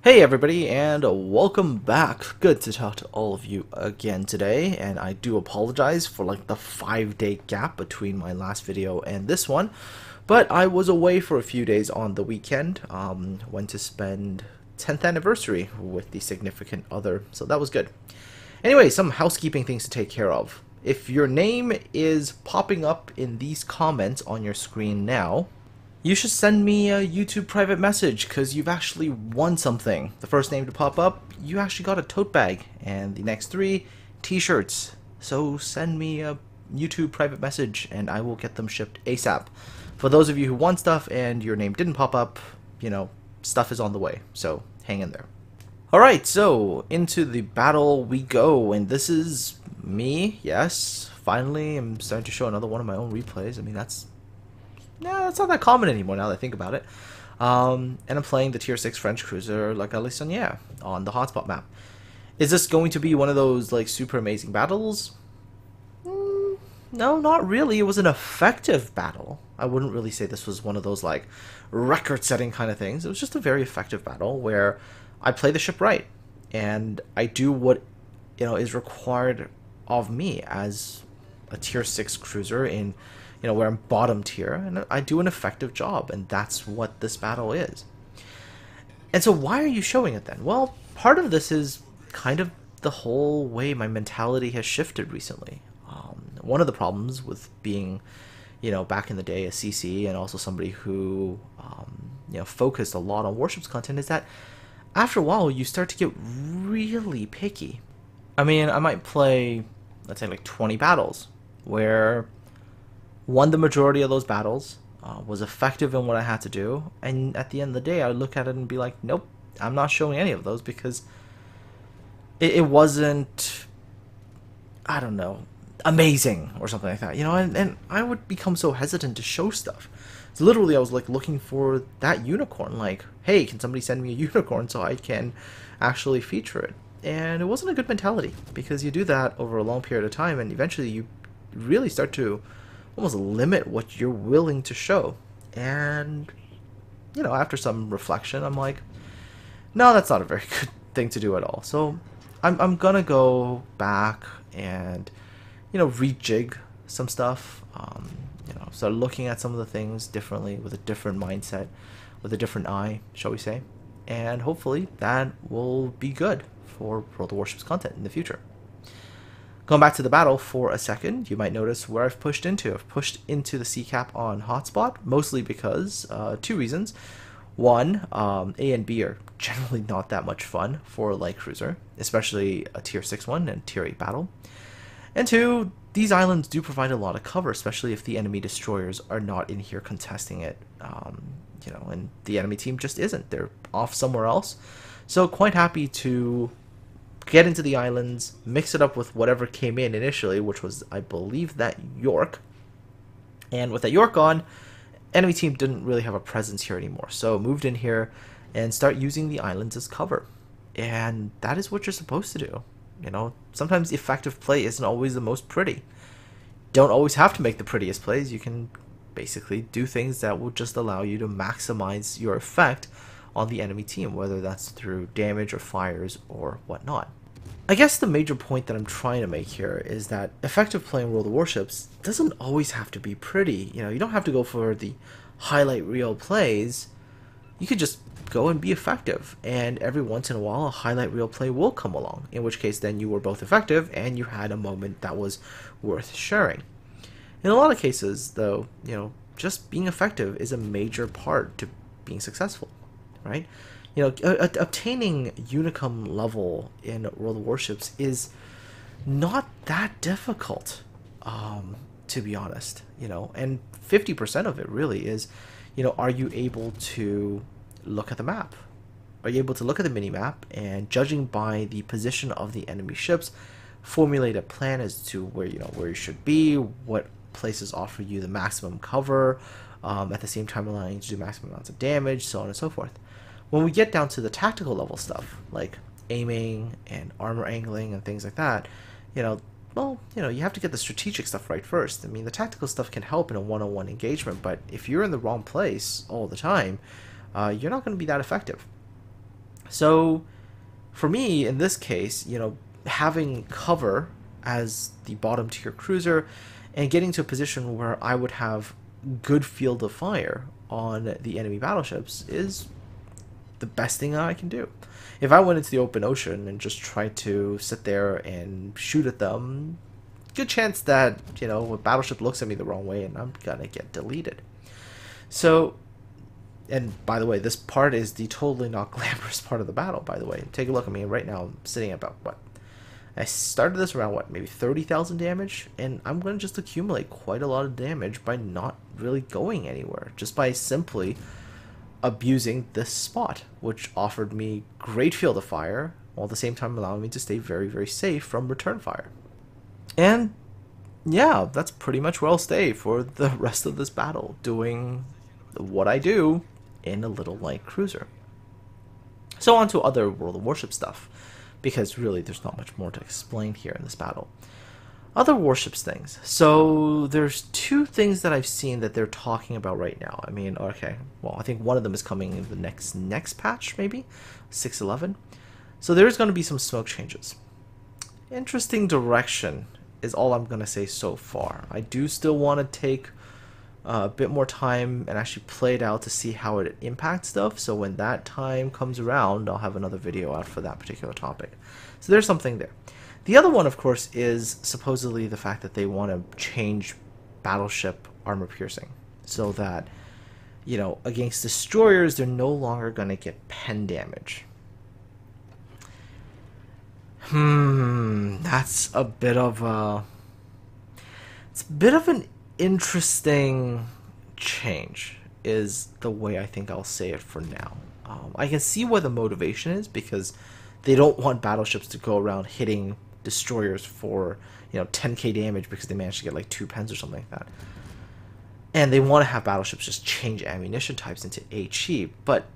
Hey everybody, and welcome back. Good to talk to all of you again today, and I do apologize for like the 5-day gap between my last video and this one, but I was away for a few days on the weekend. Went to spend 10th anniversary with the significant other, so that was good. Anyway, some housekeeping things to take care of. If your name is popping up in these comments on your screen now, you should send me a YouTube private message because you've actually won something. The first name to pop up, you actually got a tote bag, and the next 3, t-shirts. So send me a YouTube private message and I will get them shipped ASAP. For those of you who won stuff and your name didn't pop up, you know, stuff is on the way, so hang in there. Alright, so into the battle we go, and this is me, yes. Finally, I'm starting to show another one of my own replays. I mean, that's not that common anymore now that I think about it. And I'm playing the tier 6 French cruiser La Galissonière on the hotspot map. Is this going to be one of those like super amazing battles? No, not really. It was an effective battle. I wouldn't really say this was one of those like record-setting kind of things. It was just a very effective battle where I play the ship right and I do what is required of me as a tier 6 cruiser in where I'm bottom tier, and I do an effective job, and that's what this battle is. And so why are you showing it then? Well, part of this is kind of the whole way my mentality has shifted recently. One of the problems with being, back in the day a CC and also somebody who, focused a lot on warships content is that after a while you start to get really picky. I mean, I might play, let's say like 20 battles where won the majority of those battles, was effective in what I had to do, and at the end of the day I would look at it and be like, nope, I'm not showing any of those because it wasn't, I don't know, amazing or something like that, and I would become so hesitant to show stuff. So literally I was like looking for that unicorn, like, hey, can somebody send me a unicorn so I can actually feature it? And it wasn't a good mentality, because you do that over a long period of time and eventually you really start to almost limit what you're willing to show. And after some reflection, I'm like, no, that's not a very good thing to do at all. So I'm gonna go back and rejig some stuff, start looking at some of the things differently, with a different mindset, with a different eye, shall we say, and hopefully that will be good for World of Warships content in the future. Going back to the battle for a second, you might notice where I've pushed into. I've pushed into the C-cap on hotspot, mostly because 2 reasons. One, A and B are generally not that much fun for a light cruiser, especially a tier 6 one and tier 8 battle. And 2, these islands do provide a lot of cover, especially if the enemy destroyers are not in here contesting it, and the enemy team just isn't. They're off somewhere else. So quite happy to get into the islands, mix it up with whatever came in initially, which was, I believe, that York. And with that York on, enemy team didn't really have a presence here anymore. So moved in here and start using the islands as cover. And that is what you're supposed to do. Sometimes effective play isn't always the most pretty. Don't always have to make the prettiest plays. You can basically do things that will just allow you to maximize your effect on the enemy team, whether that's through damage or fires or whatnot. I guess the major point that I'm trying to make here is that effective play in World of Warships doesn't always have to be pretty. You don't have to go for the highlight reel plays. You could just go and be effective, and every once in a while a highlight reel play will come along, in which case then you were both effective and you had a moment that was worth sharing. In a lot of cases, though, just being effective is a major part to being successful. Right? Obtaining Unicum level in World of Warships is not that difficult, to be honest, and 50% of it really is, are you able to look at the map? Are you able to look at the mini-map and, judging by the position of the enemy ships, formulate a plan as to where you should be, what places offer you the maximum cover, at the same time allowing you to do maximum amounts of damage, so on and so forth. When we get down to the tactical level stuff, like aiming and armor angling and things like that, you have to get the strategic stuff right first. I mean, the tactical stuff can help in a one-on-one engagement, but if you're in the wrong place all the time, you're not going to be that effective. So for me, in this case, having cover as the bottom tier cruiser and getting to a position where I would have good field of fire on the enemy battleships is the best thing I can do. If I went into the open ocean and just tried to sit there and shoot at them, good chance that, a battleship looks at me the wrong way and I'm gonna get deleted. So, and by the way, this part is the totally not glamorous part of the battle, by the way. Take a look at me right now. I'm sitting at about, what? I started this around, what, maybe 30,000 damage? And I'm going to just accumulate quite a lot of damage by not really going anywhere. Just by simply abusing this spot, which offered me great field of fire, while at the same time allowing me to stay very, very safe from return fire. And yeah, that's pretty much where I'll stay for the rest of this battle, doing what I do in a little light cruiser. So on to other World of Warships stuff, because really there's not much more to explain here in this battle. Other warships things. So there's two things that I've seen that they're talking about right now. I mean, okay, well, I think one of them is coming in the next patch, maybe 6.11. So there's going to be some smoke changes. Interesting direction is all I'm going to say so far. I do still want to take a bit more time and actually play it out to see how it impacts stuff. So when that time comes around, I'll have another video out for that particular topic. So there's something there. The other one, of course, is supposedly the fact that they want to change battleship armor piercing so that, against destroyers, they're no longer going to get pen damage. That's a bit of an interesting change, is the way I think I'll say it for now. I can see what the motivation is, because they don't want battleships to go around hitting destroyers for 10k damage because they managed to get like 2 pens or something like that, and they want to have battleships just change ammunition types into HE, but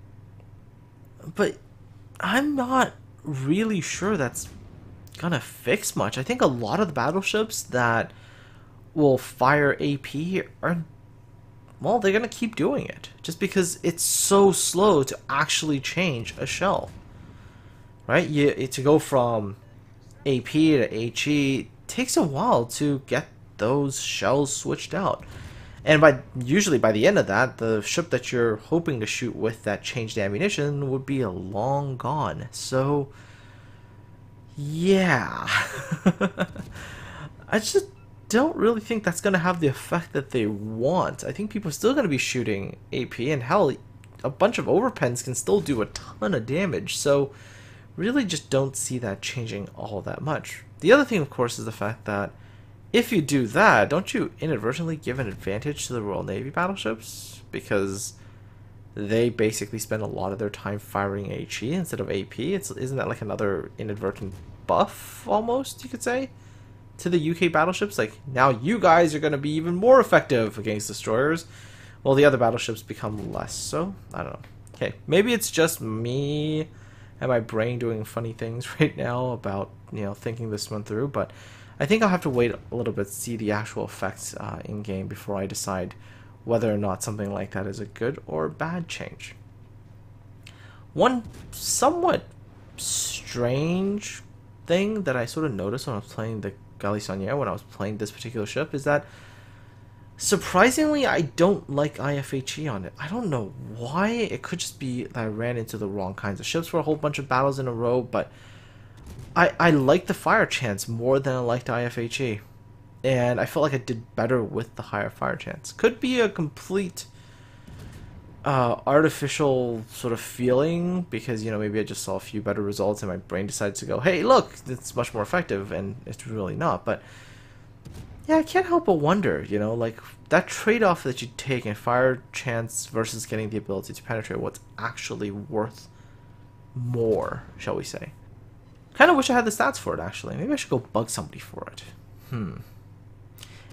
I'm not really sure that's gonna fix much. I think a lot of the battleships that will fire AP are, well, they're gonna keep doing it just because it's so slow to actually change a shell, right? To go from AP to HE takes a while to get those shells switched out, and usually by the end of that, the ship that you're hoping to shoot with that changed ammunition would be long gone. So yeah, I just don't really think that's going to have the effect that they want. I think people are still going to be shooting AP, and hell, a bunch of overpens can still do a ton of damage. So really just don't see that changing all that much. The other thing, of course, is the fact that if you do that, don't you inadvertently give an advantage to the Royal Navy battleships? Because they basically spend a lot of their time firing HE instead of AP. Isn't that like another inadvertent buff, almost, you could say, to the UK battleships? Like, now you guys are going to be even more effective against destroyers, while the other battleships become less so. I don't know. Okay, maybe it's just me and my brain doing funny things right now about, thinking this one through, but I think I'll have to wait a little bit to see the actual effects in-game before I decide whether or not something like that is a good or bad change. One somewhat strange thing that I sort of noticed when I was playing the Galissonière, when I was playing this particular ship, is that surprisingly, I don't like IFHE on it. I don't know why. It could just be that I ran into the wrong kinds of ships for a whole bunch of battles in a row, but I like the fire chance more than I liked IFHE. And I felt like I did better with the higher fire chance. Could be a complete artificial sort of feeling, because, maybe I just saw a few better results and my brain decided to go, hey, look, it's much more effective, and it's really not. But yeah, I can't help but wonder, like that trade-off that you take in fire chance versus getting the ability to penetrate, what's actually worth more, shall we say. Kind of wish I had the stats for it, actually. Maybe I should go bug somebody for it.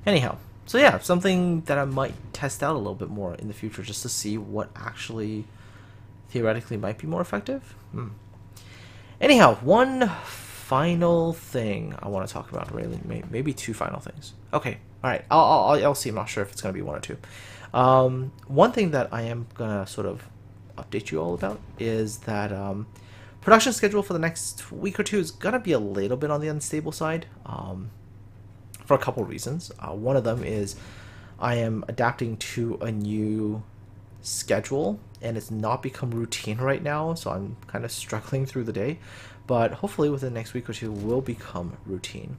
Anyhow, so yeah, something that I might test out a little bit more in the future, just to see what actually theoretically might be more effective. Anyhow, one final thing I want to talk about, really, maybe two final things. Okay, all right, I'll see. I'm not sure if it's going to be one or two. One thing that I am going to sort of update you all about is that Production schedule for the next week or two is going to be a little bit on the unstable side for a couple reasons. One of them is I am adapting to a new schedule, and it's not become routine right now, so I'm kind of struggling through the day, but hopefully within the next week or two will become routine.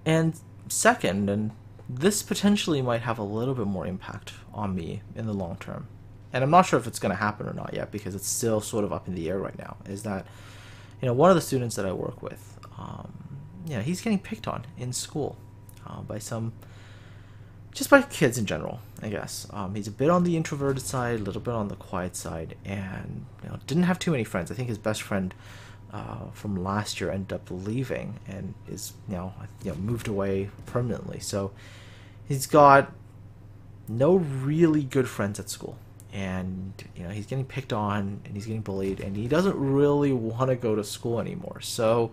And second, and this potentially might have a little bit more impact on me in the long term, and I'm not sure if it's going to happen or not yet because it's still sort of up in the air right now, is that, you know, one of the students that I work with, he's getting picked on in school by some, just by kids in general, I guess. He's a bit on the introverted side, a little bit on the quiet side, and didn't have too many friends. I think his best friend from last year ended up leaving and is moved away permanently. So he's got no really good friends at school, and he's getting picked on and he's getting bullied, and he doesn't really want to go to school anymore. So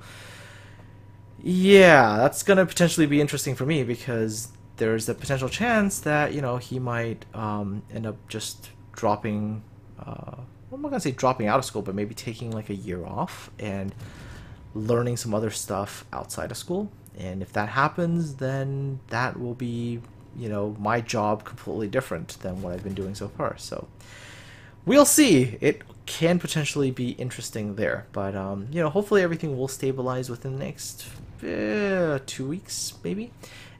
yeah, that's gonna potentially be interesting for me because there's a potential chance that he might end up just dropping. I'm not gonna say dropping out of school, but maybe taking like a year off and learning some other stuff outside of school. And if that happens, then that will be my job completely different than what I've been doing so far. So we'll see. It can potentially be interesting there, but hopefully everything will stabilize within the next 2 weeks maybe,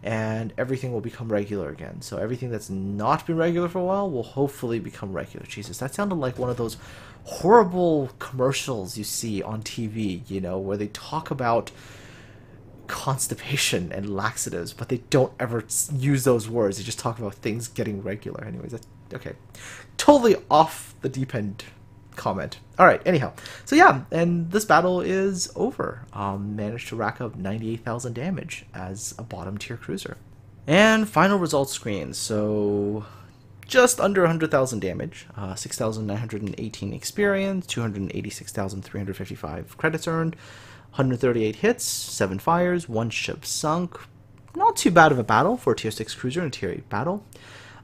and everything will become regular again. So everything that's not been regular for a while will hopefully become regular. Jesus, that sounded like one of those horrible commercials you see on TV, where they talk about constipation and laxatives, but they don't ever use those words. They just talk about things getting regular. Anyways, okay. Totally off the deep end comment. Alright, anyhow. So yeah, and this battle is over. Managed to rack up 98,000 damage as a bottom tier cruiser. And final results screen. So just under 100,000 damage, 6,918 experience, 286,355 credits earned, 138 hits, 7 fires, 1 ship sunk. Not too bad of a battle for a tier 6 cruiser in a tier 8 battle.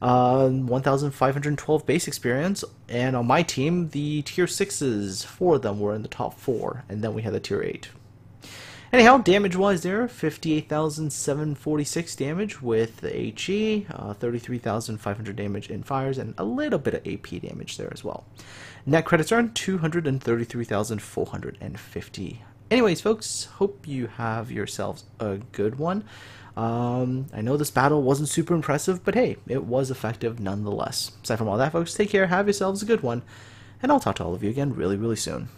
1,512 base experience, and on my team, the tier 6s, 4 of them were in the top 4, and then we had the tier 8. Anyhow, damage-wise there, 58,746 damage with the HE, 33,500 damage in fires, and a little bit of AP damage there as well. Net credits earned, 233,450. Anyways, folks, hope you have yourselves a good one. I know this battle wasn't super impressive, but hey, it was effective nonetheless. Aside from all that, folks, take care, have yourselves a good one, and I'll talk to all of you again really, really soon.